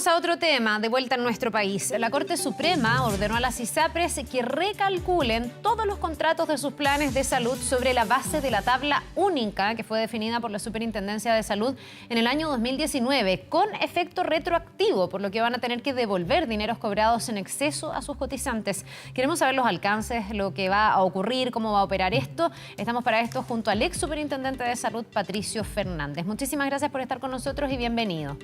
Vamos a otro tema, de vuelta en nuestro país. La Corte Suprema ordenó a las ISAPRES que recalculen todos los contratos de sus planes de salud sobre la base de la tabla única que fue definida por la Superintendencia de Salud en el año 2019, con efecto retroactivo, por lo que van a tener que devolver dineros cobrados en exceso a sus cotizantes. Queremos saber los alcances, lo que va a ocurrir, cómo va a operar esto. Estamos para esto junto al ex Superintendente de Salud, Patricio Fernández. Muchísimas gracias por estar con nosotros y bienvenido.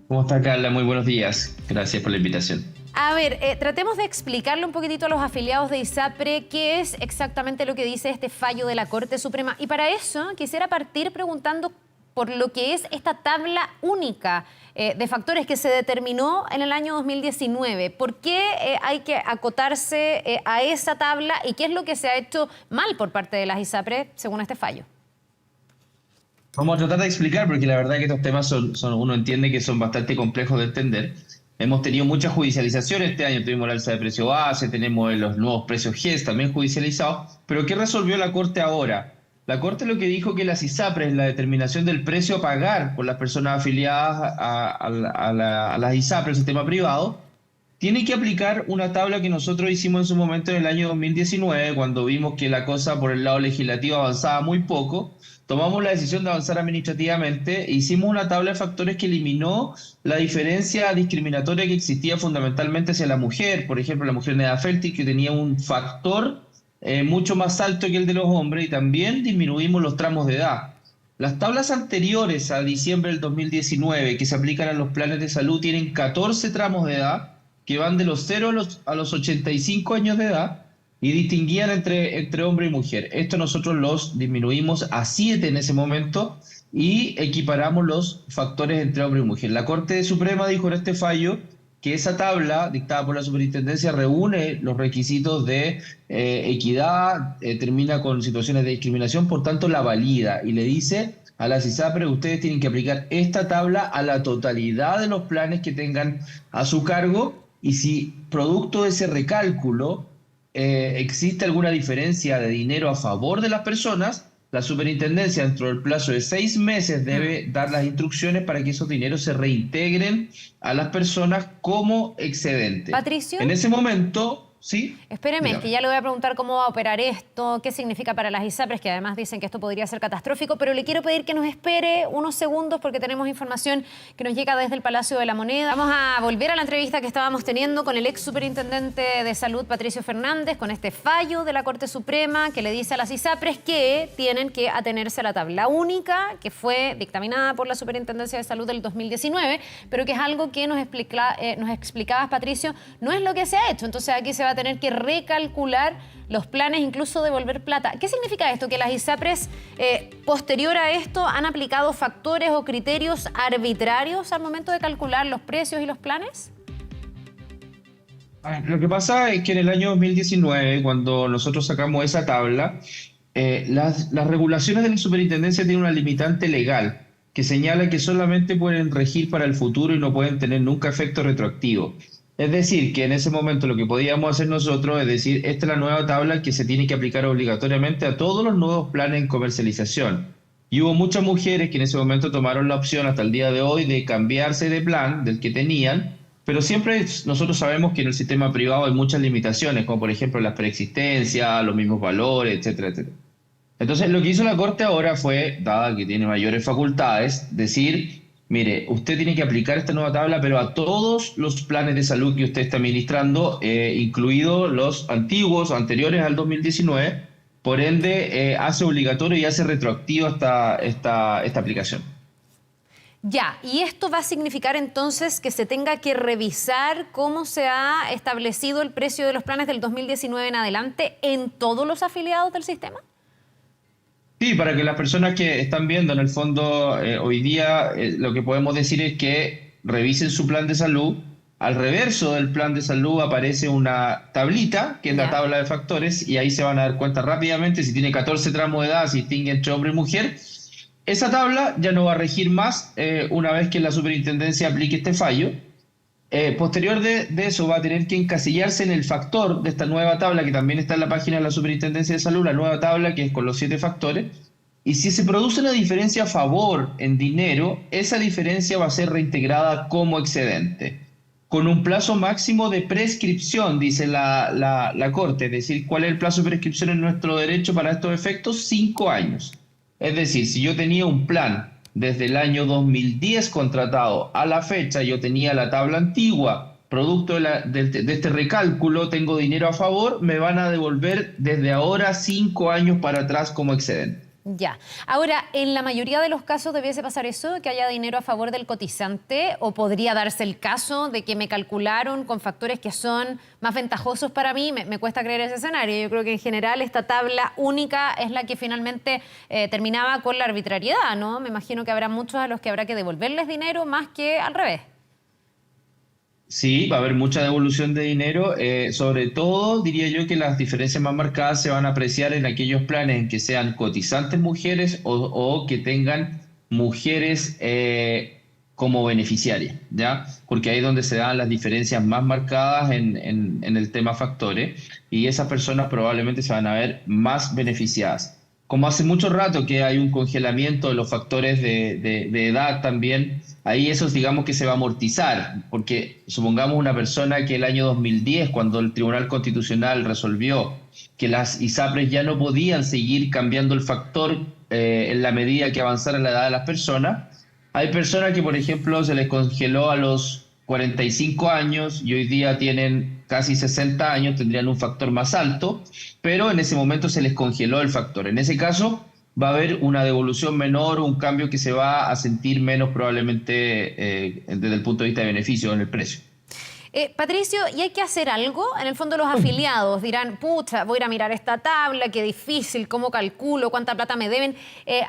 ¿Cómo está, Carla? Muy buenos días. Gracias por la invitación. A ver, tratemos de explicarle un poquitito a los afiliados de ISAPRE qué es exactamente lo que dice este fallo de la Corte Suprema. Y para eso quisiera partir preguntando por lo que es esta tabla única de factores que se determinó en el año 2019. ¿Por qué hay que acotarse a esa tabla y qué es lo que se ha hecho mal por parte de las ISAPRE según este fallo? Vamos a tratar de explicar, porque la verdad que estos temas uno entiende que son bastante complejos de entender. Hemos tenido mucha judicialización este año, tuvimos la alza de precio base, tenemos los nuevos precios GES también judicializados, pero ¿qué resolvió la Corte ahora? La Corte lo que dijo que las ISAPRES, la determinación del precio a pagar por las personas afiliadas a las ISAPRES, el sistema privado, tiene que aplicar una tabla que nosotros hicimos en su momento en el año 2019, cuando vimos que la cosa por el lado legislativo avanzaba muy poco. Tomamos la decisión de avanzar administrativamente e hicimos una tabla de factores que eliminó la diferencia discriminatoria que existía fundamentalmente hacia la mujer. Por ejemplo, la mujer en edad fértil, que tenía un factor mucho más alto que el de los hombres, y también disminuimos los tramos de edad. Las tablas anteriores a diciembre del 2019 que se aplican a los planes de salud tienen 14 tramos de edad que van de los 0 a los 85 años de edad y distinguían entre hombre y mujer. Esto nosotros los disminuimos a 7 en ese momento y equiparamos los factores entre hombre y mujer. La Corte Suprema dijo en este fallo que esa tabla dictada por la Superintendencia reúne los requisitos de equidad, termina con situaciones de discriminación, por tanto la valida y le dice a las ISAPRES: ustedes tienen que aplicar esta tabla a la totalidad de los planes que tengan a su cargo, y si producto de ese recálculo existe alguna diferencia de dinero a favor de las personas, la Superintendencia dentro del plazo de 6 meses debe dar las instrucciones para que esos dineros se reintegren a las personas como excedente. Patricio. En ese momento... ¿Sí? Espéreme, Dígame. que ya le voy a preguntar cómo va a operar esto, qué significa para las ISAPRES, que además dicen que esto podría ser catastrófico, pero le quiero pedir que nos espere unos segundos porque tenemos información que nos llega desde el Palacio de la Moneda. Vamos a volver a la entrevista que estábamos teniendo con el ex Superintendente de Salud, Patricio Fernández, con este fallo de la Corte Suprema que le dice a las ISAPRES que tienen que atenerse a la tabla única que fue dictaminada por la Superintendencia de Salud del 2019, pero que es algo que nos explicabas, Patricio, no es lo que se ha hecho. Entonces aquí se va a tener que recalcular los planes, incluso devolver plata. ¿Qué significa esto? ¿Que las ISAPRES, posterior a esto, han aplicado factores o criterios arbitrarios al momento de calcular los precios y los planes? Lo que pasa es que en el año 2019, cuando nosotros sacamos esa tabla, las regulaciones de la Superintendencia tienen una limitante legal que señala que solamente pueden regir para el futuro y no pueden tener nunca efecto retroactivo. Es decir, que en ese momento lo que podíamos hacer nosotros es decir: esta es la nueva tabla que se tiene que aplicar obligatoriamente a todos los nuevos planes en comercialización. Y hubo muchas mujeres que en ese momento tomaron la opción hasta el día de hoy de cambiarse de plan del que tenían, pero siempre nosotros sabemos que en el sistema privado hay muchas limitaciones, como por ejemplo la preexistencia, los mismos valores, etcétera, etcétera. Entonces lo que hizo la Corte ahora fue, dada que tiene mayores facultades, decir: mire, usted tiene que aplicar esta nueva tabla, pero a todos los planes de salud que usted está administrando, incluidos los antiguos, anteriores al 2019, por ende hace obligatorio y hace retroactivo esta aplicación. Ya, y esto va a significar entonces que se tenga que revisar cómo se ha establecido el precio de los planes del 2019 en adelante en todos los afiliados del sistema. Sí, para que las personas que están viendo, en el fondo, hoy día lo que podemos decir es que revisen su plan de salud. Al reverso del plan de salud aparece una tablita, que es la tabla de factores, y ahí se van a dar cuenta rápidamente si tiene 14 tramos de edad, si distingue entre hombre y mujer. Esa tabla ya no va a regir más una vez que la Superintendencia aplique este fallo. Posterior de eso va a tener que encasillarse en el factor de esta nueva tabla que también está en la página de la Superintendencia de Salud, la nueva tabla que es con los 7 factores, Y si se produce una diferencia a favor en dinero, esa diferencia va a ser reintegrada como excedente, con un plazo máximo de prescripción, dice la Corte. Es decir, ¿cuál es el plazo de prescripción en nuestro derecho para estos efectos? 5 años. Es decir, si yo tenía un plan desde el año 2010 contratado a la fecha, yo tenía la tabla antigua, producto de este recálculo, tengo dinero a favor, me van a devolver desde ahora 5 años para atrás como excedente. Ya. Ahora, en la mayoría de los casos debiese pasar eso, que haya dinero a favor del cotizante, o podría darse el caso de que me calcularon con factores que son más ventajosos para mí. Me cuesta creer ese escenario. Yo creo que en general esta tabla única es la que finalmente terminaba con la arbitrariedad, ¿no? Me imagino que habrá muchos a los que habrá que devolverles dinero más que al revés. Sí, va a haber mucha devolución de dinero, sobre todo diría yo que las diferencias más marcadas se van a apreciar en aquellos planes en que sean cotizantes mujeres o que tengan mujeres como beneficiarias, ¿ya? Porque ahí es donde se dan las diferencias más marcadas en el tema factores y esas personas probablemente se van a ver más beneficiadas. Como hace mucho rato que hay un congelamiento de los factores de edad también, ahí eso digamos que se va a amortizar, porque supongamos una persona que el año 2010, cuando el Tribunal Constitucional resolvió que las ISAPRES ya no podían seguir cambiando el factor en la medida que avanzara la edad de las personas, hay personas que, por ejemplo, se les congeló a los 45 años y hoy día tienen casi 60 años, tendrían un factor más alto, pero en ese momento se les congeló el factor. En ese caso va a haber una devolución menor o un cambio que se va a sentir menos probablemente desde el punto de vista de beneficio en el precio. Patricio, ¿y hay que hacer algo? En el fondo los afiliados dirán, pucha, voy a ir a mirar esta tabla, qué difícil, cómo calculo, cuánta plata me deben.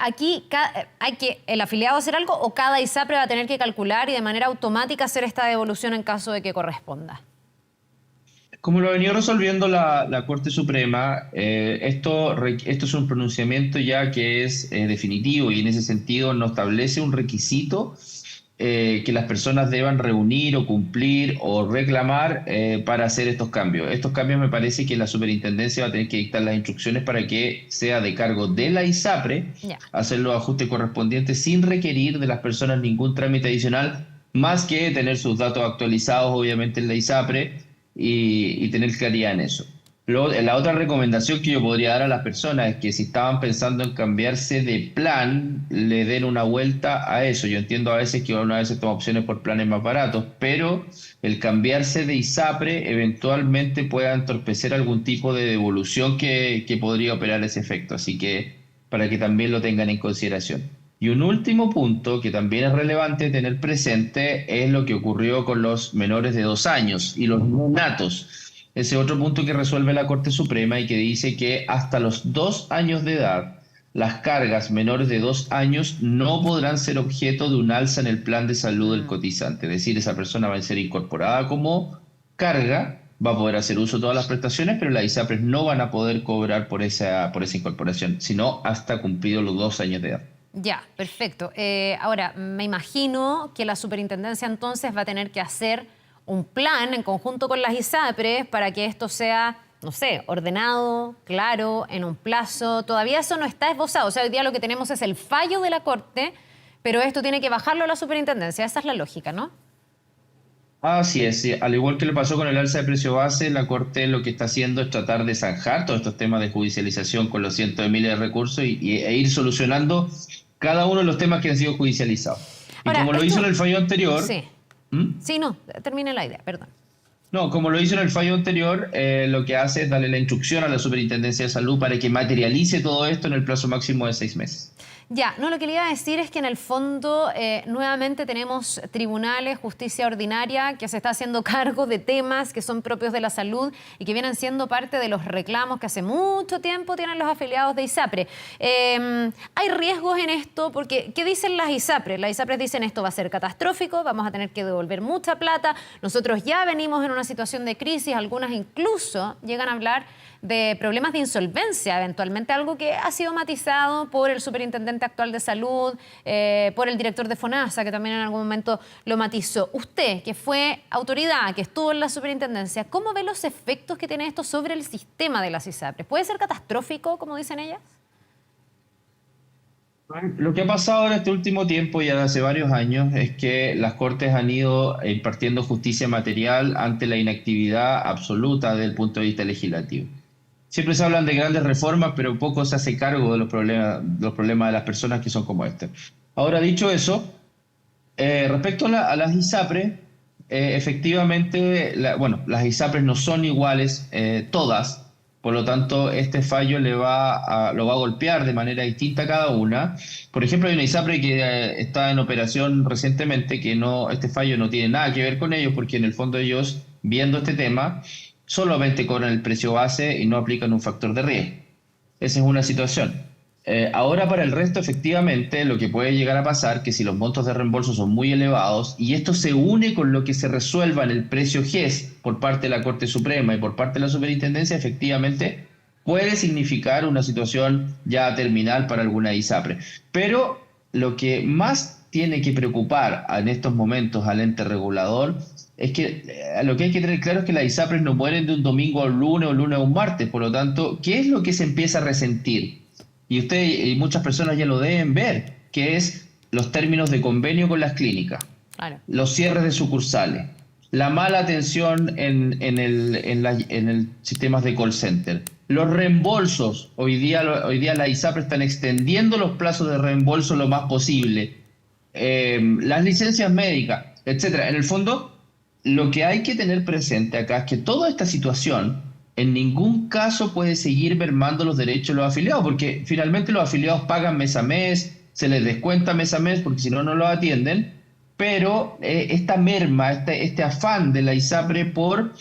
Aquí hay que el afiliado hacer algo o cada ISAPRE va a tener que calcular y de manera automática hacer esta devolución en caso de que corresponda. Como lo ha venido resolviendo la Corte Suprema, esto es un pronunciamiento ya que es definitivo y en ese sentido no establece un requisito que las personas deban reunir o cumplir o reclamar para hacer estos cambios. Estos cambios me parece que la superintendencia va a tener que dictar las instrucciones para que sea de cargo de la ISAPRE hacer los ajustes correspondientes sin requerir de las personas ningún trámite adicional, más que tener sus datos actualizados obviamente en la ISAPRE y tener claridad en eso. La otra recomendación que yo podría dar a las personas es que si estaban pensando en cambiarse de plan, le den una vuelta a eso. Yo entiendo a veces que uno a veces toma opciones por planes más baratos, pero el cambiarse de ISAPRE eventualmente pueda entorpecer algún tipo de devolución que podría operar ese efecto. Así que para que también lo tengan en consideración. Y un último punto que también es relevante tener presente es lo que ocurrió con los menores de 2 años y los neonatos. Ese otro punto que resuelve la Corte Suprema y que dice que hasta los 2 años de edad, las cargas menores de 2 años no podrán ser objeto de un alza en el plan de salud del cotizante. Es decir, esa persona va a ser incorporada como carga, va a poder hacer uso de todas las prestaciones, pero las ISAPRES no van a poder cobrar por esa incorporación, sino hasta cumplidos los 2 años de edad. Ya, perfecto. Ahora, me imagino que la superintendencia entonces va a tener que hacer un plan en conjunto con las ISAPRES para que esto sea, no sé, ordenado, claro, en un plazo. Todavía eso no está esbozado. O sea, hoy día lo que tenemos es el fallo de la Corte, pero esto tiene que bajarlo a la superintendencia. Esa es la lógica, ¿no? Así es, sí. Al igual que le pasó con el alza de precio base, la Corte lo que está haciendo es tratar de zanjar todos estos temas de judicialización con los cientos de miles de recursos e ir solucionando cada uno de los temas que han sido judicializados. Ahora, y como lo hizo en el fallo anterior... Sí. Sí, no, termine la idea, perdón. No, como lo hizo en el fallo anterior, lo que hace es darle la instrucción a la Superintendencia de Salud para que materialice todo esto en el plazo máximo de 6 meses. Ya, no, lo que le iba a decir es que en el fondo nuevamente tenemos tribunales, justicia ordinaria, que se está haciendo cargo de temas que son propios de la salud y que vienen siendo parte de los reclamos que hace mucho tiempo tienen los afiliados de ISAPRE. Hay riesgos en esto porque, ¿qué dicen las ISAPRE? Las ISAPRE dicen esto va a ser catastrófico, vamos a tener que devolver mucha plata, nosotros ya venimos en una situación de crisis, algunas incluso llegan a hablar de problemas de insolvencia, eventualmente algo que ha sido matizado por el superintendente actual de salud, por el director de FONASA, que también en algún momento lo matizó. Usted, que fue autoridad, que estuvo en la superintendencia, ¿cómo ve los efectos que tiene esto sobre el sistema de las ISAPRES? ¿Puede ser catastrófico, como dicen ellas? Lo que ha pasado en este último tiempo, ya de hace varios años, es que las Cortes han ido impartiendo justicia material ante la inactividad absoluta desde el punto de vista legislativo. Siempre se hablan de grandes reformas, pero poco se hace cargo de los problemas de las personas que son como este. Ahora, dicho eso, respecto a las ISAPRES, efectivamente, bueno, las ISAPRES no son iguales todas, por lo tanto, este fallo lo va a golpear de manera distinta a cada una. Por ejemplo, hay una ISAPRE que está en operación recientemente, que no, este fallo no tiene nada que ver con ellos, porque en el fondo ellos, viendo este tema, solamente cobran el precio base y no aplican un factor de riesgo. Esa es una situación. Ahora para el resto, efectivamente, lo que puede llegar a pasar, que si los montos de reembolso son muy elevados, y esto se une con lo que se resuelva en el precio GES por parte de la Corte Suprema y por parte de la Superintendencia, efectivamente puede significar una situación ya terminal para alguna ISAPRE. Pero lo que más tiene que preocupar en estos momentos al ente regulador es que lo que hay que tener claro es que las ISAPRES no mueren de un domingo a un lunes o lunes a un martes. Por lo tanto, ¿qué es lo que se empieza a resentir? Y usted y muchas personas ya lo deben ver, que es los términos de convenio con las clínicas, Claro. los cierres de sucursales, la mala atención en el sistemas de call center, los reembolsos. Hoy día las ISAPRES están extendiendo los plazos de reembolso lo más posible, las licencias médicas, etcétera. En el fondo, lo que hay que tener presente acá es que toda esta situación en ningún caso puede seguir mermando los derechos de los afiliados, porque finalmente los afiliados pagan mes a mes, se les descuenta mes a mes, porque si no, no los atienden, pero esta merma, este afán de la ISAPRE por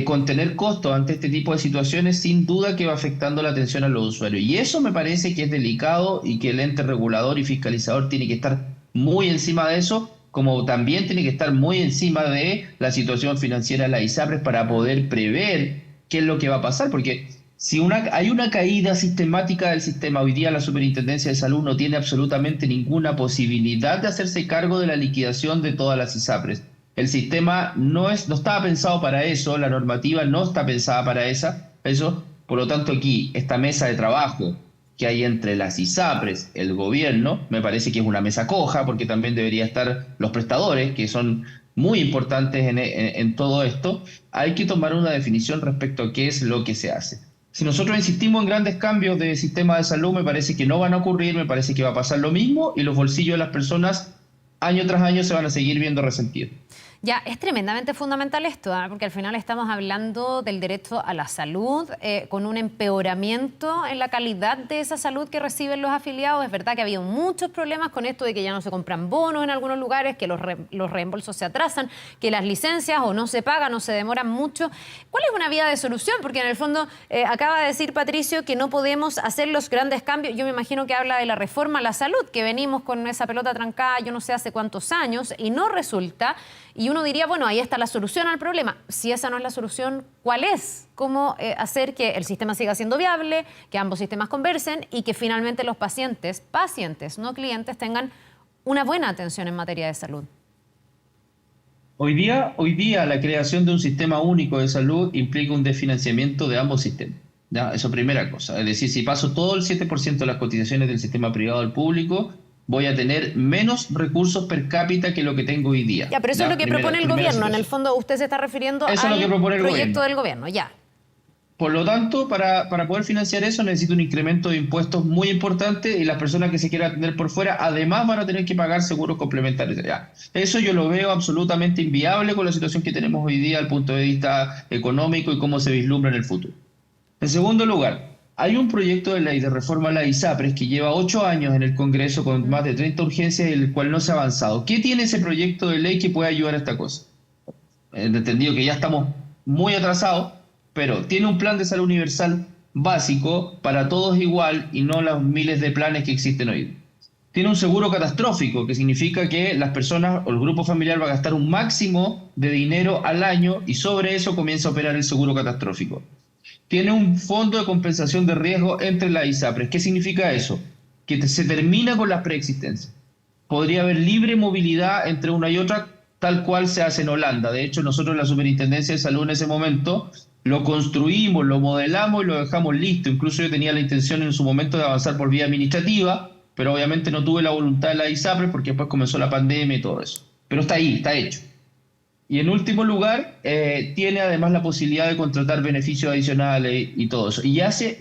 contener costos ante este tipo de situaciones, sin duda que va afectando la atención a los usuarios. Y eso me parece que es delicado y que el ente regulador y fiscalizador tiene que estar muy encima de eso, como también tiene que estar muy encima de la situación financiera de la ISAPRES para poder prever qué es lo que va a pasar, porque si hay una caída sistemática del sistema, hoy día la Superintendencia de Salud no tiene absolutamente ninguna posibilidad de hacerse cargo de la liquidación de todas las ISAPRES. El sistema no estaba pensado para eso, la normativa no está pensada para eso, por lo tanto aquí, esta mesa de trabajo que hay entre las ISAPRES, el gobierno, me parece que es una mesa coja, porque también debería estar los prestadores, que son muy importantes en todo esto. Hay que tomar una definición respecto a qué es lo que se hace. Si nosotros insistimos en grandes cambios de sistema de salud, me parece que no van a ocurrir, me parece que va a pasar lo mismo y los bolsillos de las personas año tras año se van a seguir viendo resentidos. Ya, es tremendamente fundamental esto, porque al final estamos hablando del derecho a la salud, con un empeoramiento en la calidad de esa salud que reciben los afiliados. Es verdad que ha habido muchos problemas con esto de que ya no se compran bonos en algunos lugares, que los reembolsos se atrasan, que las licencias o no se pagan o se demoran mucho. ¿Cuál es una vía de solución? Porque en el fondo acaba de decir Patricio que no podemos hacer los grandes cambios. Yo me imagino que habla de la reforma a la salud, que venimos con esa pelota trancada yo no sé hace cuántos años y no resulta. Y uno diría, bueno, ahí está la solución al problema. Si esa no es la solución, ¿cuál es? ¿Cómo hacer que el sistema siga siendo viable, que ambos sistemas conversen y que finalmente los pacientes, no clientes, tengan una buena atención en materia de salud? Hoy día la creación de un sistema único de salud implica un desfinanciamiento de ambos sistemas. ¿Ya? Eso primera cosa. Es decir, si paso todo el 7% de las cotizaciones del sistema privado al público, voy a tener menos recursos per cápita que lo que tengo hoy día. Ya, pero eso es lo que propone el gobierno. En el fondo, usted se está refiriendo al proyecto del gobierno. Ya. Por lo tanto, para poder financiar eso necesito un incremento de impuestos muy importante y las personas que se quieran atender por fuera además van a tener que pagar seguros complementarios. Ya. Eso yo lo veo absolutamente inviable con la situación que tenemos hoy día desde el punto de vista económico y cómo se vislumbra en el futuro. En segundo lugar, hay un proyecto de ley de reforma a la ISAPRES que lleva 8 años en el Congreso con más de 30 urgencias y el cual no se ha avanzado. ¿Qué tiene ese proyecto de ley que puede ayudar a esta cosa? Entendido que ya estamos muy atrasados, pero tiene un plan de salud universal básico para todos igual y no los miles de planes que existen hoy. Tiene un seguro catastrófico, que significa que las personas o el grupo familiar va a gastar un máximo de dinero al año y sobre eso comienza a operar el seguro catastrófico. Tiene un fondo de compensación de riesgo entre las ISAPRES. ¿Qué significa eso? Que se termina con las preexistencias. Podría haber libre movilidad entre una y otra, tal cual se hace en Holanda. De hecho, nosotros en la Superintendencia de Salud en ese momento lo construimos, lo modelamos y lo dejamos listo. Incluso yo tenía la intención en su momento de avanzar por vía administrativa, pero obviamente no tuve la voluntad de la ISAPRES porque después comenzó la pandemia y todo eso. Pero está ahí, está hecho. Y en último lugar, tiene además la posibilidad de contratar beneficios adicionales y todo eso. Y hace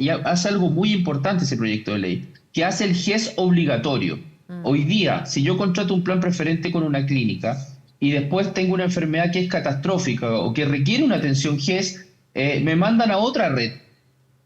algo muy importante ese proyecto de ley, que hace el GES obligatorio. Hoy día, si yo contrato un plan preferente con una clínica y después tengo una enfermedad que es catastrófica o que requiere una atención GES, me mandan a otra red.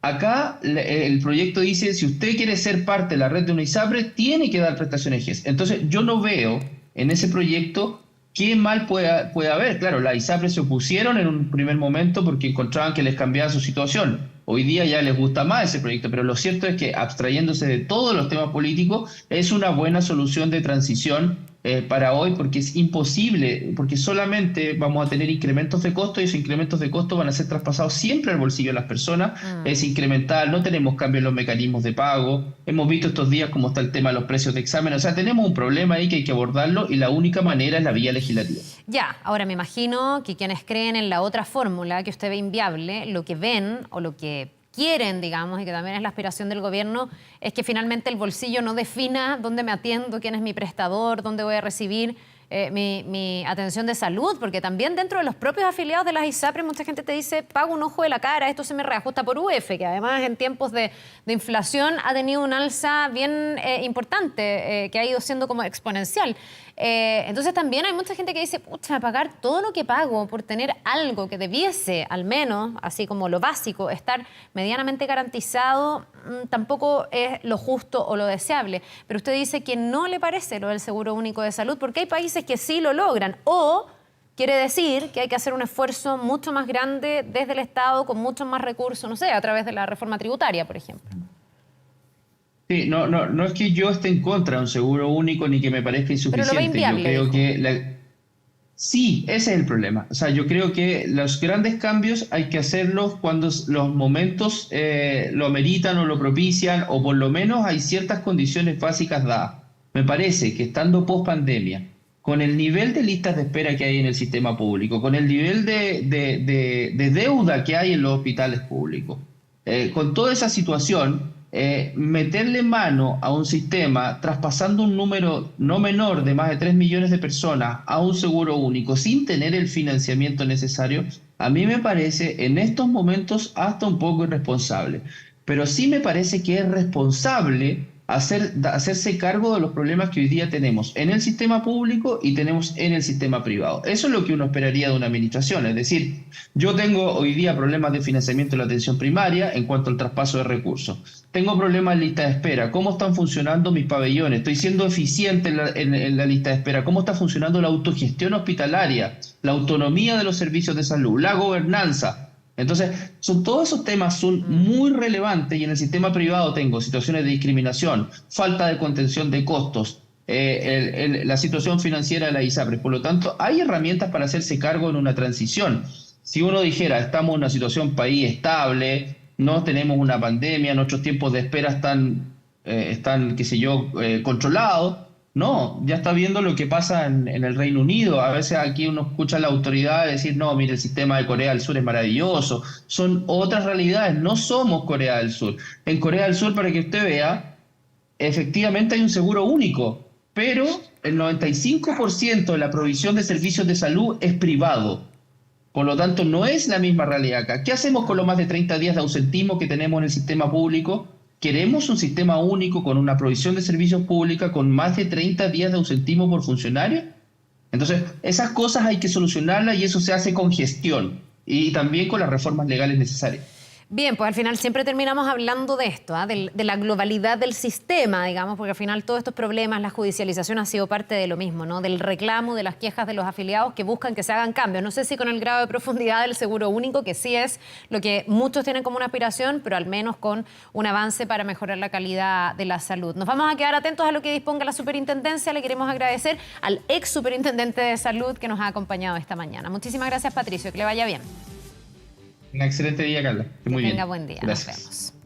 Acá el proyecto dice, si usted quiere ser parte de la red de una ISAPRES, tiene que dar prestaciones GES. Entonces, yo no veo en ese proyecto qué mal puede haber. Claro, las ISAPRES se opusieron en un primer momento porque encontraban que les cambiaba su situación. Hoy día ya les gusta más ese proyecto, pero lo cierto es que, abstrayéndose de todos los temas políticos, es una buena solución de transición para hoy, porque es imposible, porque solamente vamos a tener incrementos de costo y esos incrementos de costo van a ser traspasados siempre al bolsillo de las personas. Es incremental, no tenemos cambio en los mecanismos de pago, hemos visto estos días cómo está el tema de los precios de examen, o sea, tenemos un problema ahí que hay que abordarlo y la única manera es la vía legislativa. Ya, ahora me imagino que quienes creen en la otra fórmula que usted ve inviable, lo que ven o lo que quieren, digamos, y que también es la aspiración del gobierno, es que finalmente el bolsillo no defina dónde me atiendo, quién es mi prestador, dónde voy a recibir mi atención de salud, porque también dentro de los propios afiliados de las ISAPRES mucha gente te dice, pago un ojo de la cara, esto se me reajusta por UF, que además en tiempos de inflación ha tenido un alza bien importante, que ha ido siendo como exponencial. Entonces también hay mucha gente que dice, pucha, pagar todo lo que pago por tener algo que debiese, al menos, así como lo básico, estar medianamente garantizado, tampoco es lo justo o lo deseable. Pero usted dice que no le parece lo del Seguro Único de Salud, porque hay países que sí lo logran, o quiere decir que hay que hacer un esfuerzo mucho más grande desde el Estado, con muchos más recursos, no sé, a través de la reforma tributaria, por ejemplo. Sí, no es que yo esté en contra de un seguro único ni que me parezca insuficiente. Pero lo ve inviable, yo creo que sí, ese es el problema. O sea, yo creo que los grandes cambios hay que hacerlos cuando los momentos lo ameritan o lo propician, o por lo menos hay ciertas condiciones básicas dadas. Me parece que estando post pandemia, con el nivel de listas de espera que hay en el sistema público, con el nivel de deuda que hay en los hospitales públicos, con toda esa situación, meterle mano a un sistema traspasando un número no menor de más de 3 millones de personas a un seguro único sin tener el financiamiento necesario, a mí me parece en estos momentos hasta un poco irresponsable. Pero sí me parece que es responsable hacerse cargo de los problemas que hoy día tenemos en el sistema público y tenemos en el sistema privado. Eso es lo que uno esperaría de una administración. Es decir, yo tengo hoy día problemas de financiamiento de la atención primaria en cuanto al traspaso de recursos. Tengo problemas en lista de espera. ¿Cómo están funcionando mis pabellones? ¿Estoy siendo eficiente en la lista de espera? ¿Cómo está funcionando la autogestión hospitalaria? La autonomía de los servicios de salud, la gobernanza. Entonces, todos esos temas son muy relevantes y en el sistema privado tengo situaciones de discriminación, falta de contención de costos, la situación financiera de la ISAPRES. Por lo tanto, hay herramientas para hacerse cargo en una transición. Si uno dijera, estamos en una situación país estable, no tenemos una pandemia, nuestros tiempos de espera están qué sé yo, controlados. No, ya está viendo lo que pasa en el Reino Unido. A veces aquí uno escucha a la autoridad decir, no, mire, el sistema de Corea del Sur es maravilloso. Son otras realidades, no somos Corea del Sur. En Corea del Sur, para que usted vea, efectivamente hay un seguro único, pero el 95% de la provisión de servicios de salud es privado. Por lo tanto, no es la misma realidad acá. ¿Qué hacemos con los más de 30 días de ausentismo que tenemos en el sistema público? Queremos un sistema único con una provisión de servicios pública con más de 30 días de ausentismo por funcionario. Entonces, esas cosas hay que solucionarlas y eso se hace con gestión y también con las reformas legales necesarias. Bien, pues al final siempre terminamos hablando de esto, de la globalidad del sistema, digamos, porque al final todos estos problemas, la judicialización ha sido parte de lo mismo, ¿no? Del reclamo, de las quejas de los afiliados que buscan que se hagan cambios. No sé si con el grado de profundidad del seguro único, que sí es lo que muchos tienen como una aspiración, pero al menos con un avance para mejorar la calidad de la salud. Nos vamos a quedar atentos a lo que disponga la superintendencia. Le queremos agradecer al ex superintendente de salud que nos ha acompañado esta mañana. Muchísimas gracias, Patricio, que le vaya bien. Un excelente día, Carla. Muy bien. Que tenga buen día. Gracias. Nos vemos.